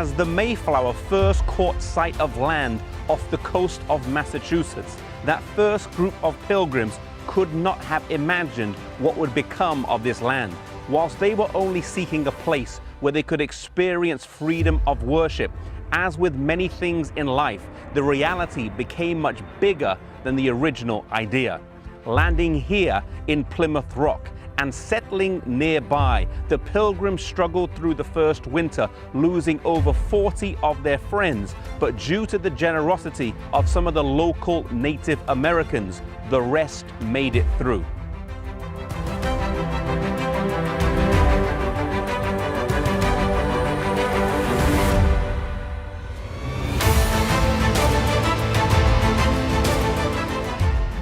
As the Mayflower first caught sight of land off the coast of Massachusetts, that first group of pilgrims could not have imagined what would become of this land. Whilst they were only seeking a place where they could experience freedom of worship, as with many things in life, the reality became much bigger than the original idea. Landing here in Plymouth Rock and settling nearby, the pilgrims struggled through the first winter, losing over 40 of their friends. But due to the generosity of some of the local Native Americans, the rest made it through.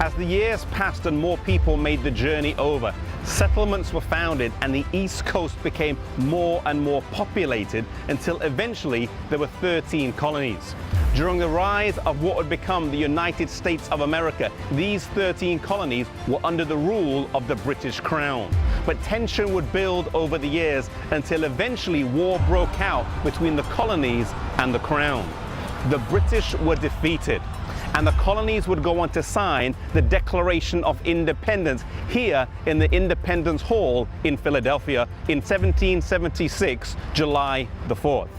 As the years passed and more people made the journey over, settlements were founded and the East Coast became more and more populated until eventually there were 13 colonies. During the rise of what would become the United States of America, these 13 colonies were under the rule of the British Crown. But tension would build over the years until eventually war broke out between the colonies and the Crown. The British were defeated, and the colonies would go on to sign the Declaration of Independence here in the Independence Hall in Philadelphia in 1776, July the 4th.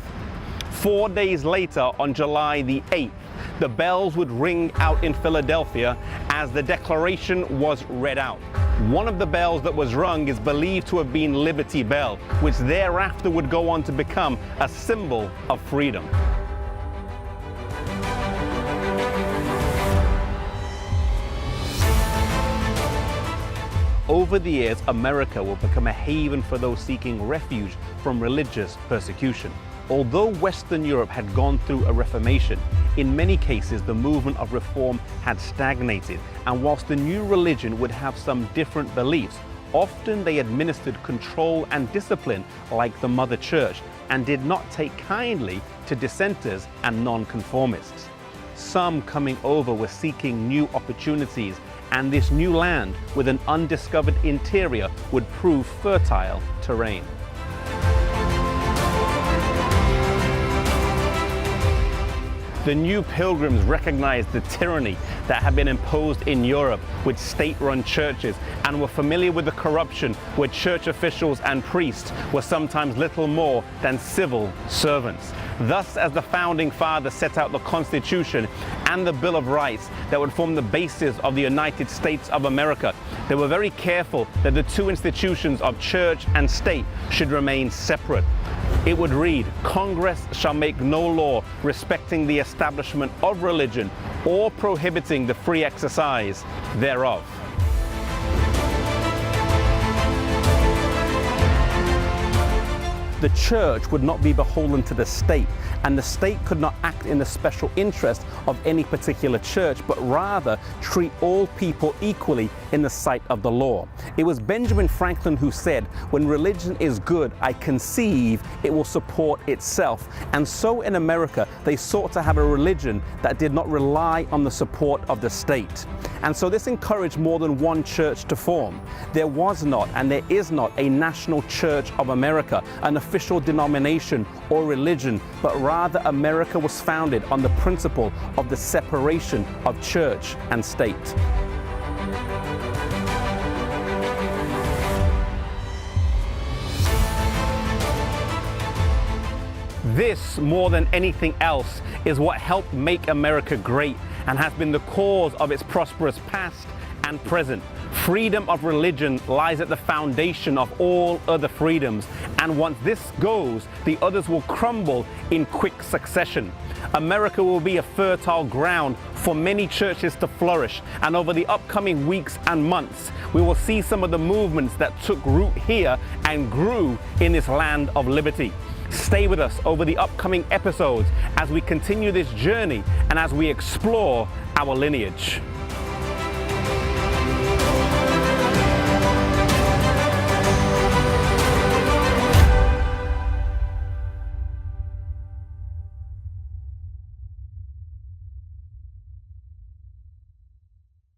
4 days later, on July the 8th, the bells would ring out in Philadelphia as the Declaration was read out. One of the bells that was rung is believed to have been Liberty Bell, which thereafter would go on to become a symbol of freedom. Over the years, America will become a haven for those seeking refuge from religious persecution. Although Western Europe had gone through a Reformation, in many cases the movement of reform had stagnated, and whilst the new religion would have some different beliefs, often they administered control and discipline like the Mother Church and did not take kindly to dissenters and nonconformists. Some coming over were seeking new opportunities, and this new land with an undiscovered interior would prove fertile terrain. The new pilgrims recognized the tyranny that had been imposed in Europe with state-run churches and were familiar with the corruption where church officials and priests were sometimes little more than civil servants. Thus, as the founding fathers set out the Constitution and the Bill of Rights that would form the basis of the United States of America, they were very careful that the two institutions of church and state should remain separate. It would read, "Congress shall make no law respecting the establishment of religion or prohibiting the free exercise thereof." The church would not be beholden to the state, and the state could not act in the special interest of any particular church, but rather treat all people equally in the sight of the law. It was Benjamin Franklin who said, "When religion is good, I conceive it will support itself." And so in America, they sought to have a religion that did not rely on the support of the state. And so this encouraged more than one church to form. There was not, and there is not, a national church of America, an official denomination or religion, but rather America was founded on the principle of the separation of church and state. This, more than anything else, is what helped make America great and has been the cause of its prosperous past and present. Freedom of religion lies at the foundation of all other freedoms, and once this goes, the others will crumble in quick succession. America will be a fertile ground for many churches to flourish, and over the upcoming weeks and months, we will see some of the movements that took root here and grew in this land of liberty. Stay with us over the upcoming episodes as we continue this journey and as we explore our lineage.